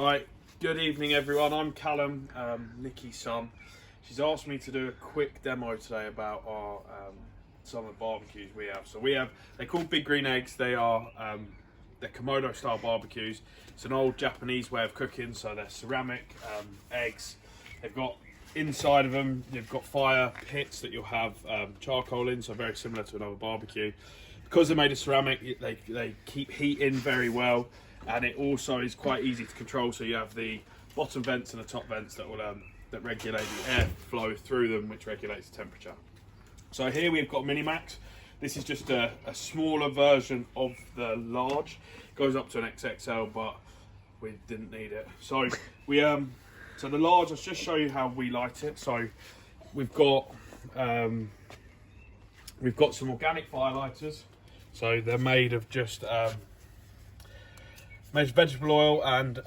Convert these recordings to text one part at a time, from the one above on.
Right, good evening everyone. I'm Callum, Nikki's son. She's asked me to do a quick demo today about our some of the barbecues we have. So they're called Big Green Eggs. They're Komodo style barbecues. It's an old Japanese way of cooking, so they're ceramic eggs. They've got inside of them, you've got fire pits that you'll have charcoal in, so very similar to another barbecue. Because they're made of ceramic, they keep heat in very well. And it also is quite easy to control, so you have the bottom vents and the top vents that will that regulate the air flow through them, which regulates the temperature. So here we've got Minimax. This is just a smaller version of the large. It goes up to an XXL, but we didn't need it. So so the large, let's just show you how we light it. So we've got some organic fire lighters. So they're made of just vegetable oil and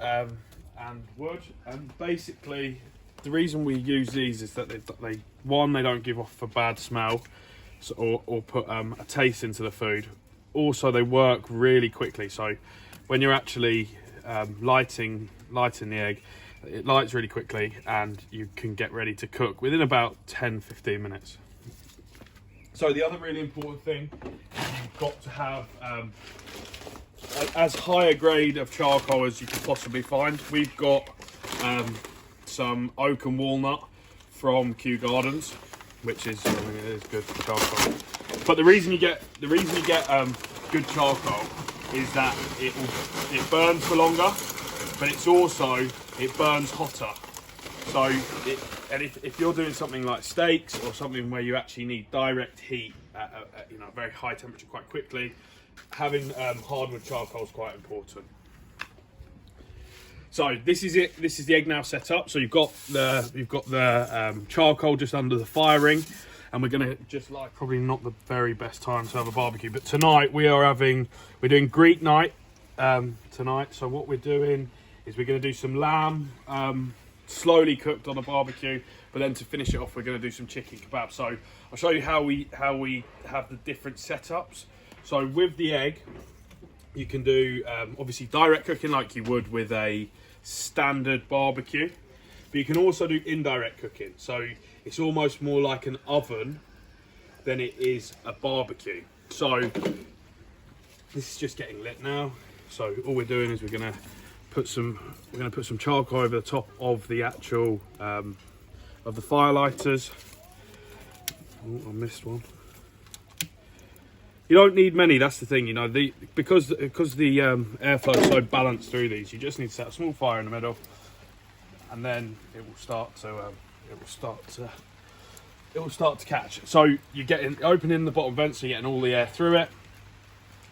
wood, and basically the reason we use these is that they don't give off a bad smell, so, or put a taste into the food. Also, they work really quickly, so when you're actually lighting the egg, it lights really quickly and you can get ready to cook within about 10-15 minutes. So the other really important thing, you've got to have as high a grade of charcoal as you can possibly find. We've got some oak and walnut from Kew Gardens, which is, it is good charcoal. But the reason you get good charcoal is that it burns for longer, but it burns hotter. So if you're doing something like steaks or something where you actually need direct heat at a very high temperature quite quickly, having hardwood charcoal is quite important. So this is it. This is the egg now set up. So you've got the charcoal just under the fire ring, and we're gonna just like, probably not the very best time to have a barbecue, but tonight we're doing Greek night tonight. So what we're doing is we're gonna do some lamb slowly cooked on a barbecue, but then to finish it off we're gonna do some chicken kebab. So I'll show you how we have the different setups. So with the egg, you can do obviously direct cooking like you would with a standard barbecue, but you can also do indirect cooking. So it's almost more like an oven than it is a barbecue. So this is just getting lit now. So all we're doing is we're gonna put some charcoal over the top of the actual of the fire lighters. Oh, I missed one. You don't need many, that's the thing, you know, because the airflow is so balanced through these, you just need to set a small fire in the middle, and then it will start to catch. So you're opening the bottom vent, so you're getting all the air through it,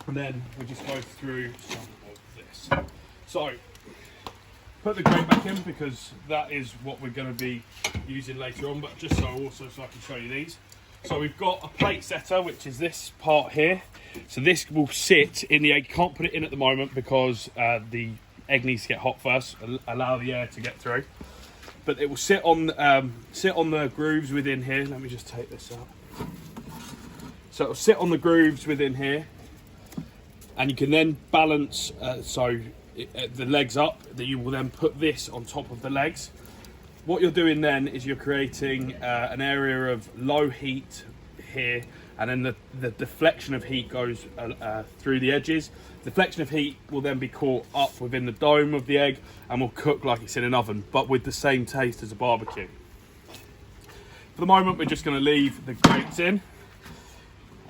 and then we just go through some of this. So put the grate back in, because that is what we're going to be using later on, but just so I can show you these. So we've got a plate setter, which is this part here. So this will sit in the egg. You can't put it in at the moment because the egg needs to get hot first, allow the air to get through. But it will sit on the grooves within here. Let me just take this out. So it'll sit on the grooves within here, and you can then balance the legs up. That you will then put this on top of the legs. What you're doing then is you're creating an area of low heat here, and then the deflection of heat goes through the edges. Deflection of heat will then be caught up within the dome of the egg and will cook like it's in an oven, but with the same taste as a barbecue. For the moment, we're just going to leave the grates in.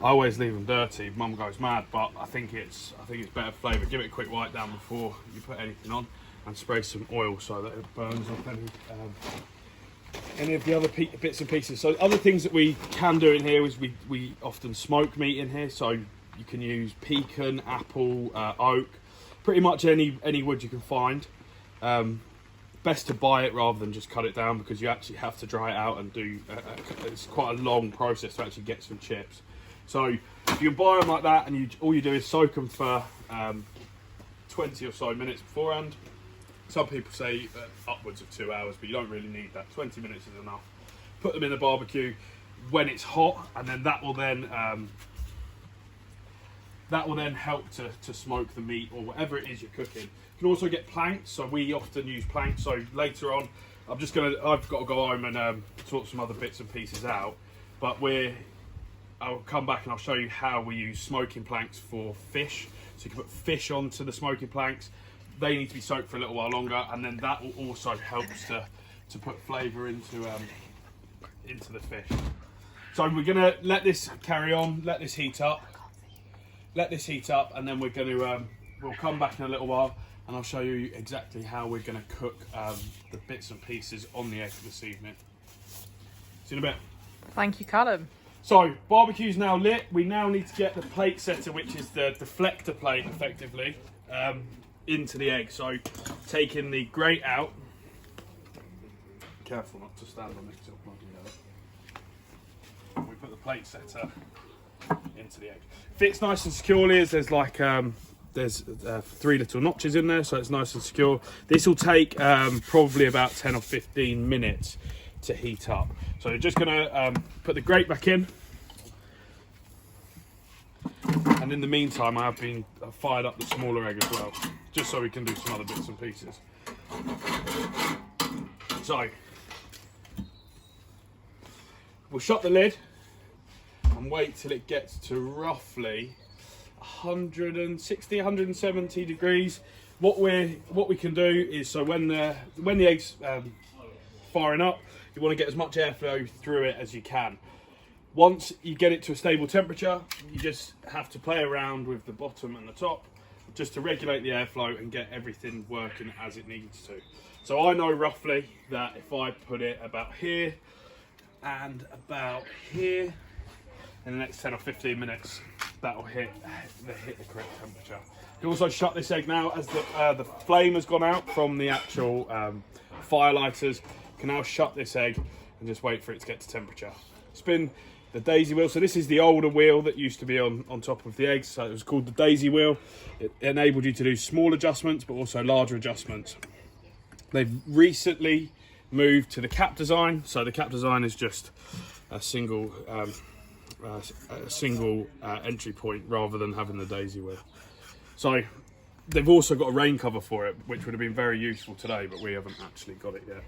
I always leave them dirty. Mum goes mad, but I think it's better flavour. Give it a quick wipe down before you put anything on, and spray some oil so that it burns off any of the other bits and pieces. So other things that we can do in here is we often smoke meat in here. So you can use pecan, apple, oak, pretty much any wood you can find. Best to buy it rather than just cut it down, because you actually have to dry it out and do. It's quite a long process to actually get some chips. So if you buy them like that, and all you do is soak them for 20 or so minutes beforehand. Some people say upwards of 2 hours, but you don't really need that. 20 minutes is enough. Put them in the barbecue when it's hot, and then that will then help to smoke the meat or whatever it is you're cooking. can also get planks, so we often use planks. So later on, I've got to go home and sort some other bits and pieces out. But I'll come back and I'll show you how we use smoking planks for fish. So you can put fish onto the smoking planks. They need to be soaked for a little while longer, and then that will also help to put flavour into the fish. So we're gonna let this carry on, let this heat up, and then we're going to we'll come back in a little while, and I'll show you exactly how we're going to cook the bits and pieces on the egg this evening. See you in a bit. Thank you, Callum. So barbecue's now lit. We now need to get the plate setter, which is the deflector plate, effectively, into the egg. So taking the grate out. Careful not to stand on it because it'll plug together. We put the plate setter into the egg. Fits nice and securely, as there's like there's 3 little notches in there, so it's nice and secure. This will take probably about 10 or 15 minutes to heat up. So you're just gonna put the grate back in, and in the meantime I have been fired up the smaller egg as well, just so we can do some other bits and pieces. So we'll shut the lid and wait till it gets to roughly 160, 170 degrees. What we can do is, so when the egg's firing up, you want to get as much airflow through it as you can. Once you get it to a stable temperature, you just have to play around with the bottom and the top just to regulate the airflow and get everything working as it needs to. So I know roughly that if I put it about here and about here, in the next 10 or 15 minutes, that'll hit the correct temperature. You can also shut this egg now, as the flame has gone out from the actual fire lighters. You can now shut this egg and just wait for it to get to temperature. Spin the daisy wheel. So this is the older wheel that used to be on top of the eggs. So it was called the daisy wheel. It enabled you to do small adjustments, but also larger adjustments. They've recently moved to the cap design. So the cap design is just a single entry point rather than having the daisy wheel. So they've also got a rain cover for it, which would have been very useful today, but we haven't actually got it yet.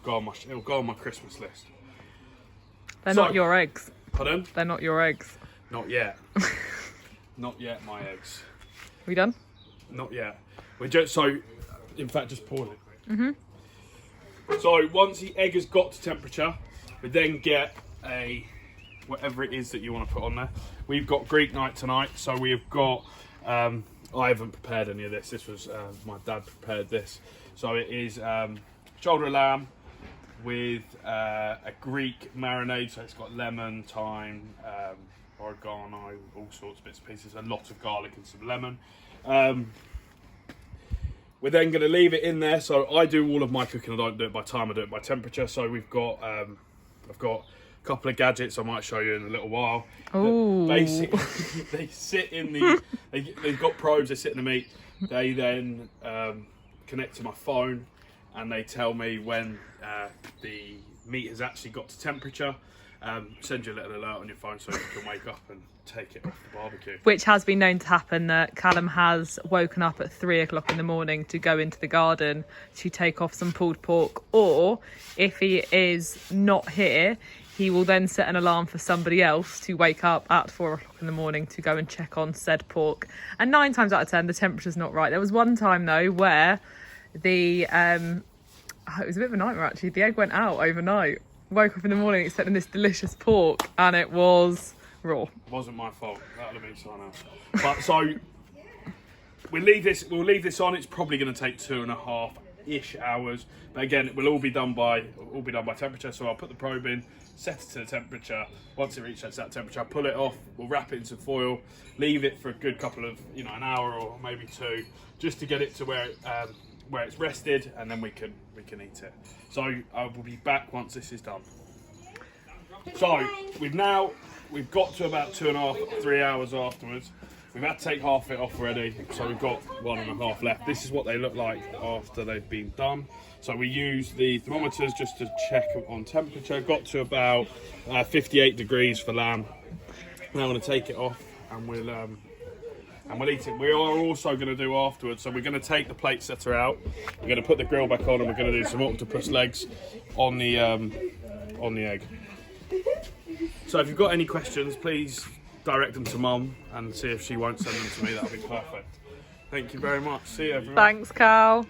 It'll go on my Christmas list. They're not your eggs. Pardon? They're not your eggs. Not yet. Not yet, my eggs. We done? Not yet. In fact, just pause it. So once the egg has got to temperature, we then get whatever it is that you want to put on there. We've got Greek night tonight, so we've got I haven't prepared any of this. This was my dad prepared this. So it is shoulder of lamb with a Greek marinade. So it's got lemon, thyme, oregano, all sorts of bits and pieces, a lot of garlic and some lemon. We're then going to leave it in there. So I do all of my cooking. I don't do it by time, I do it by temperature. So we've got I've got a couple of gadgets I might show you in a little while. Oh. Basically, they sit in they've got probes, they sit in the meat. They then connect to my phone, and they tell me when the meat has actually got to temperature. Send you a little alert on your phone so you can wake up and take it off the barbecue. Which has been known to happen, that Callum has woken up at 3 o'clock in the morning to go into the garden to take off some pulled pork, or if he is not here, he will then set an alarm for somebody else to wake up at 4 o'clock in the morning to go and check on said pork. And 9 times out of 10, the temperature's not right. There was one time though where it was a bit of a nightmare actually. The egg went out overnight. Woke up in the morning expecting this delicious pork, and it was raw. It wasn't my fault. That would have been someone else. But so we'll leave this on. It's probably going to take 2.5-ish hours. But again, it will all be done by temperature. So I'll put the probe in, set it to the temperature. Once it reaches that temperature, I'll pull it off. We'll wrap it in some foil, leave it for a good couple of, an hour or maybe 2, just to get it to where it's rested, and then we can eat it. So I will be back once this is done. So we've got to about 2.5, 3 hours afterwards. We've had to take half it off already, so we've got 1.5 left. This is what they look like after they've been done. So we use the thermometers just to check on temperature. Got to about 58 degrees for lamb. Now I'm going to take it off, and and we'll eat it. We are also going to do afterwards, so we're going to take the plate setter out, we're going to put the grill back on, and we're going to do some octopus legs on the egg. So if you've got any questions, please direct them to Mum and see if she won't send them to me. That'll be perfect. Thank you very much. See you everyone. Thanks, Cal.